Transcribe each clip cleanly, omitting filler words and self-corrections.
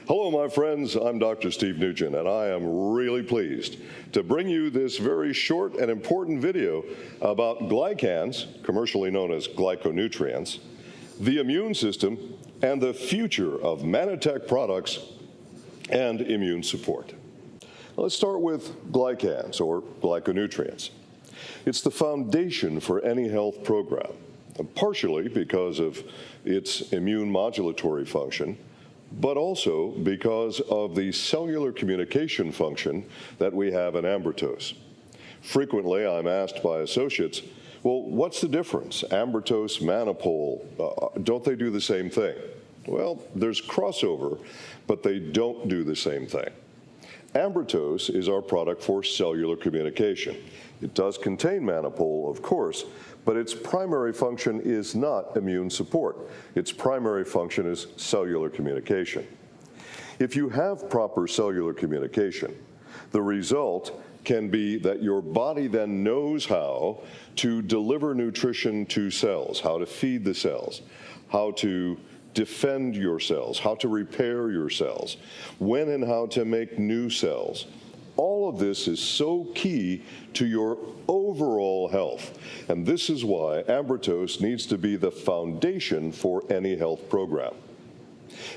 Hello, my friends. I'm Dr. Steve Nugent, and I am really pleased to bring you this very short and important video about glycans, commercially known as glyconutrients, the immune system, and the future of Manotech products and immune support. Let's start with glycans, or glyconutrients. It's the foundation for any health program, partially because of its immune modulatory function, but also because of the cellular communication function that we have in Ambrotose. Frequently, I'm asked by associates, well, what's the difference? Ambrotose, Manopol, don't they do the same thing? Well, there's crossover, but they don't do the same thing. Ambrotose is our product for cellular communication. It does contain Manopol, of course, but its primary function is not immune support. Its primary function is cellular communication. If you have proper cellular communication, the result can be that your body then knows how to deliver nutrition to cells, how to feed the cells, how to defend your cells, how to repair your cells, when and how to make new cells. All of this is so key to your overall health, and this is why Ambrotose needs to be the foundation for any health program.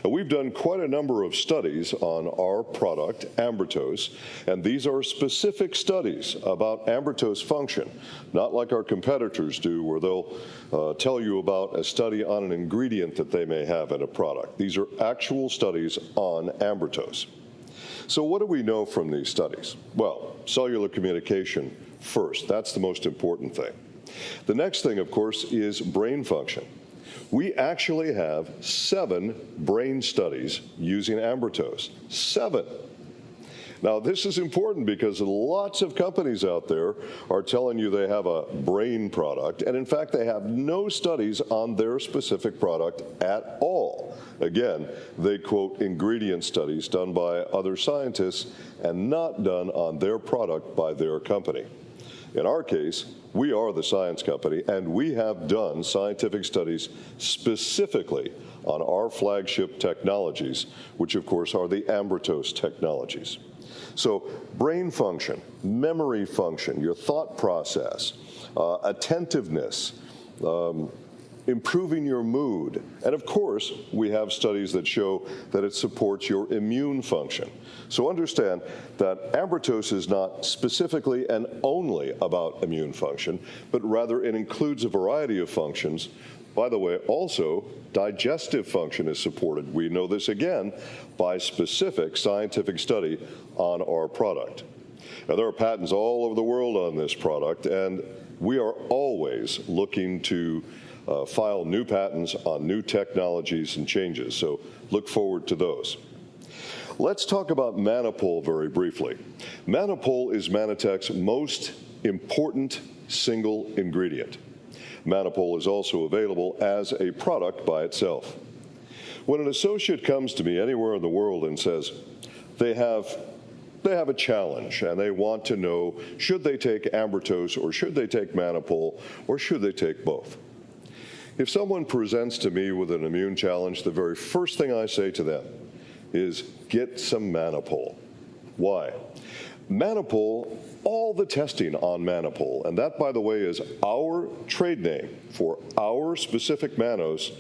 And we've done quite a number of studies on our product, Ambrotose, and these are specific studies about Ambrotose function, not like our competitors do, where they'll tell you about a study on an ingredient that they may have in a product. These are actual studies on Ambrotose. So what do we know from these studies? Well, cellular communication first. That's the most important thing. The next thing, of course, is brain function. We actually have 7 brain studies using Ambrotose. 7. Now, this is important because lots of companies out there are telling you they have a brain product, and in fact, they have no studies on their specific product at all. Again, they quote ingredient studies done by other scientists and not done on their product by their company. In our case, we are the science company, and we have done scientific studies specifically on our flagship technologies, which of course are the Ambrotose technologies. So brain function, memory function, your thought process, attentiveness, improving your mood. And of course, we have studies that show that it supports your immune function. So understand that Ambrotose is not specifically and only about immune function, but rather it includes a variety of functions. By the way, also, digestive function is supported. We know this again by specific scientific study on our product. Now, there are patents all over the world on this product, and we are always looking to file new patents on new technologies and changes, so look forward to those. Let's talk about Manopol very briefly. Manopol is Manotech's most important single ingredient. Manopol is also available as a product by itself. When an associate comes to me anywhere in the world and says they have a challenge and they want to know, should they take Ambrotose or should they take Manopol or should they take both? If someone presents to me with an immune challenge, the very first thing I say to them is get some Manopol. Why? Manopol, all the testing on Manopol, and that, by the way, is our trade name for our specific mannose,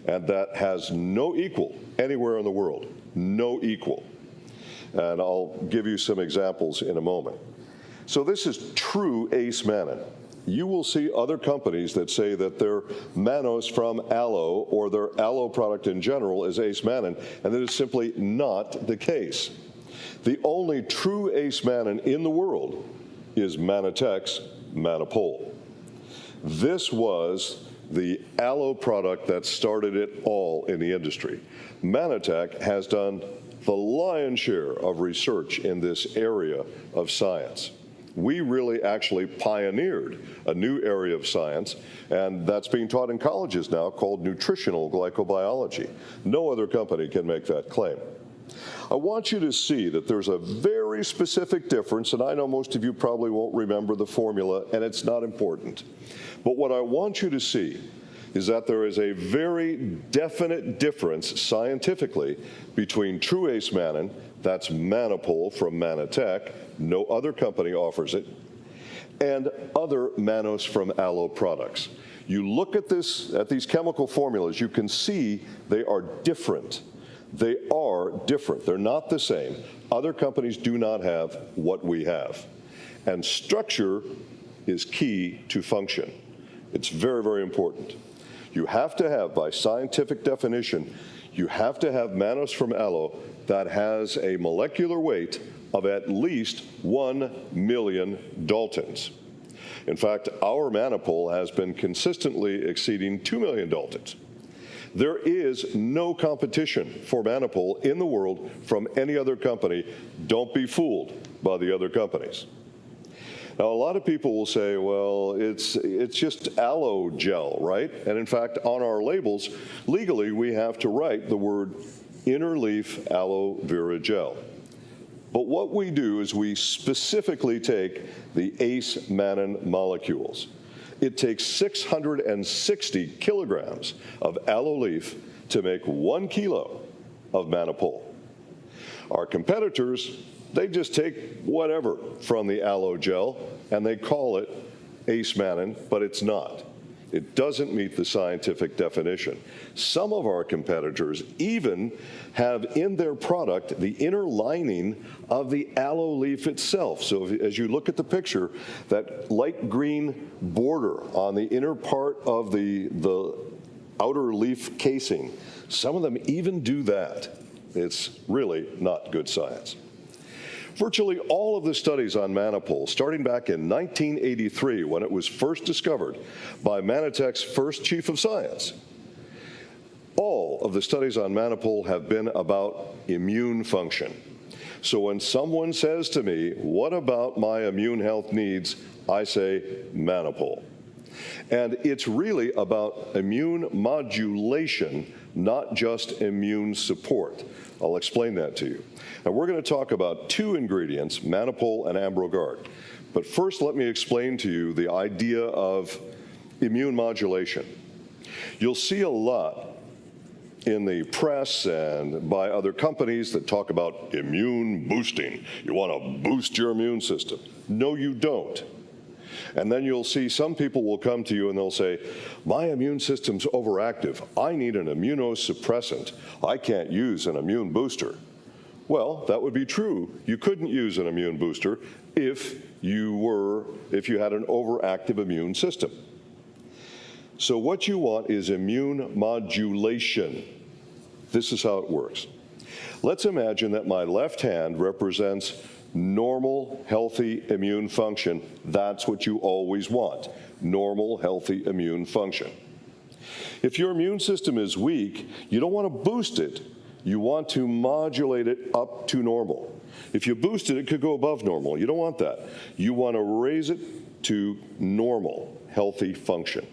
and that has no equal anywhere in the world, no equal. And I'll give you some examples in a moment. So this is true ace mannan. You will see other companies that say that their mannose from aloe or their aloe product in general is ace mannan, and that is simply not the case. The only true ace mannan in the world is Manotech's Manopol. This was the aloe product that started it all in the industry. Manotech has done the lion's share of research in this area of science. We really actually pioneered a new area of science, and that's being taught in colleges now, called nutritional glycobiology. No other company can make that claim. I want you to see that there's a very specific difference, and I know most of you probably won't remember the formula, and it's not important. But what I want you to see is that there is a very definite difference scientifically between true ace mannan, that's Manopol from Manatech, no other company offers it, and other mannose from aloe products. You look at these chemical formulas, you can see they are different. They are different. They're not the same. Other companies do not have what we have. And structure is key to function. It's very, very important. You have to have, by scientific definition, you have to have mannose from aloe that has a molecular weight of at least 1 million Daltons. In fact, our Manopol has been consistently exceeding 2 million Daltons. There is no competition for Manopol in the world from any other company. Don't be fooled by the other companies. Now, a lot of people will say, well, it's just aloe gel, right? And in fact, on our labels, legally, we have to write the word inner leaf aloe vera gel. But what we do is we specifically take the ace mannan molecules. It takes 660 kilograms of aloe leaf to make 1 kilo of Manopol. Our competitors, they just take whatever from the aloe gel and they call it ace mannan, but it's not. It doesn't meet the scientific definition. Some of our competitors even have in their product the inner lining of the aloe leaf itself. So as you look at the picture, that light green border on the inner part of the outer leaf casing, some of them even do that. It's really not good science. Virtually all of the studies on Manopol, starting back in 1983 when it was first discovered by Manatech's first chief of science, all of the studies on Manopol have been about immune function. So when someone says to me, what about my immune health needs, I say Manopol. And it's really about immune modulation, not just immune support. I'll explain that to you. Now, we're going to talk about two ingredients, Manopol and Ambrogard. But first, let me explain to you the idea of immune modulation. You'll see a lot in the press and by other companies that talk about immune boosting. You want to boost your immune system. No, you don't. And then you'll see some people will come to you and they'll say, my immune system's overactive. I need an immunosuppressant. I can't use an immune booster. Well, that would be true. You couldn't use an immune booster if you had an overactive immune system. So what you want is immune modulation. This is how it works. Let's imagine that my left hand represents normal, healthy immune function. That's what you always want, normal, healthy immune function. If your immune system is weak, you don't want to boost it. You want to modulate it up to normal. If you boost it, it could go above normal. You don't want that. You want to raise it to normal, healthy function.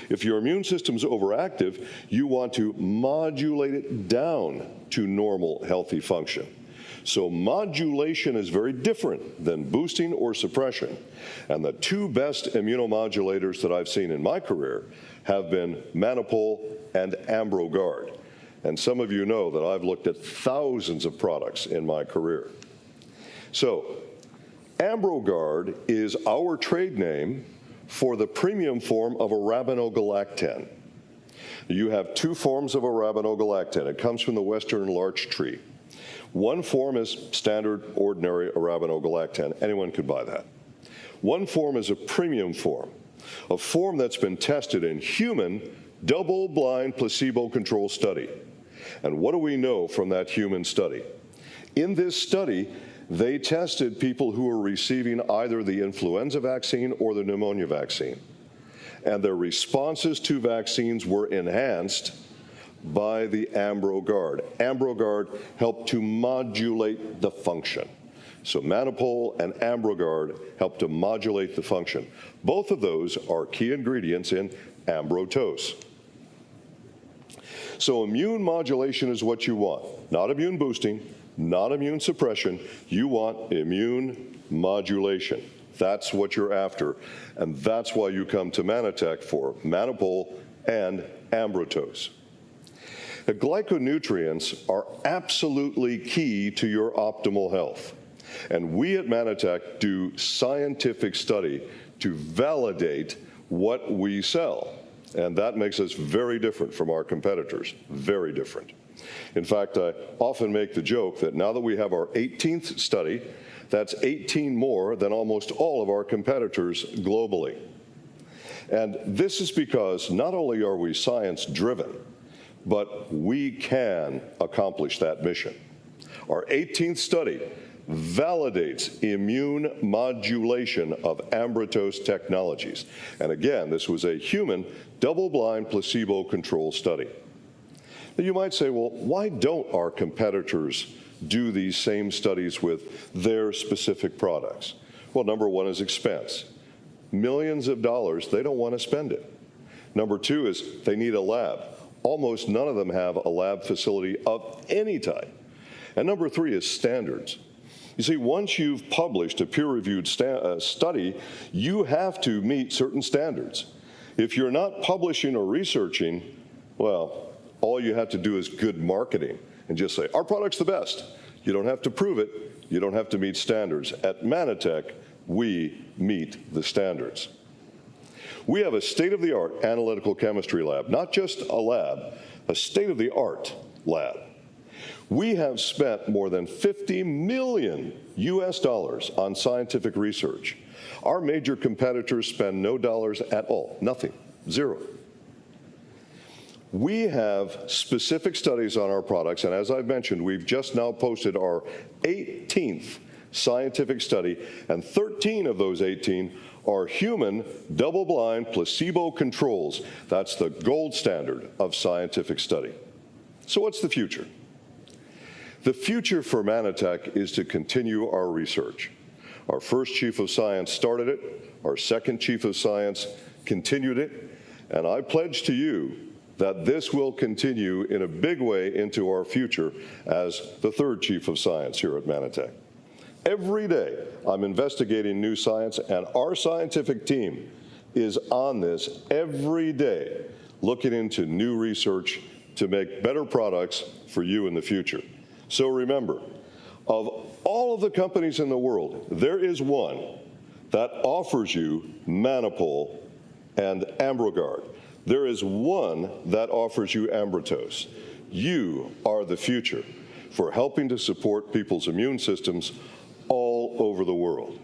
If your immune system is overactive, you want to modulate it down to normal, healthy function. So modulation is very different than boosting or suppression. And the two best immunomodulators that I've seen in my career have been Manopol and Ambrogard. And some of you know that I've looked at thousands of products in my career. So Ambrogard is our trade name for the premium form of arabinogalactan. You have two forms of arabinogalactan. It comes from the western larch tree. One form is standard, ordinary arabinogalactan. Anyone could buy that. One form is a premium form, a form that's been tested in human, double-blind, placebo-controlled study. And what do we know from that human study? In this study, they tested people who were receiving either the influenza vaccine or the pneumonia vaccine. And their responses to vaccines were enhanced by the Ambrogard. Ambrogard helped to modulate the function. So Manopol and Ambrogard help to modulate the function. Both of those are key ingredients in Ambrotose. So immune modulation is what you want, not immune boosting, not immune suppression. You want immune modulation. That's what you're after, and that's why you come to Manatech for Manopol and Ambrotose. The glyconutrients are absolutely key to your optimal health. And we at Manatech do scientific study to validate what we sell. And that makes us very different from our competitors, very different. In fact, I often make the joke that now that we have our 18th study, that's 18 more than almost all of our competitors globally. And this is because not only are we science-driven, but we can accomplish that mission. Our 18th study validates immune modulation of Ambrotose technologies. And again, this was a human, double-blind, placebo-controlled study. Now you might say, well, why don't our competitors do these same studies with their specific products? Well, number one is expense. Millions of dollars, they don't want to spend it. Number two is they need a lab. Almost none of them have a lab facility of any type. And number three is standards. You see, once you've published a peer-reviewed study, you have to meet certain standards. If you're not publishing or researching, well, all you have to do is good marketing and just say, our product's the best. You don't have to prove it. You don't have to meet standards. At Manatech, we meet the standards. We have a state-of-the-art analytical chemistry lab, not just a lab, a state-of-the-art lab. We have spent more than $50 million on scientific research. Our major competitors spend no dollars at all, nothing, zero. We have specific studies on our products, and as I've mentioned, we've just now posted our 18th scientific study, and 13 of those 18 are human, double-blind, placebo controls. That's the gold standard of scientific study. So what's the future? The future for Manatech is to continue our research. Our first chief of science started it, our second chief of science continued it, and I pledge to you that this will continue in a big way into our future as the third chief of science here at Manatech. Every day, I'm investigating new science, and our scientific team is on this every day, looking into new research to make better products for you in the future. So remember, of all of the companies in the world, there is one that offers you Manopol and Ambrotose. There is one that offers you Ambrotose. You are the future for helping to support people's immune systems all over the world.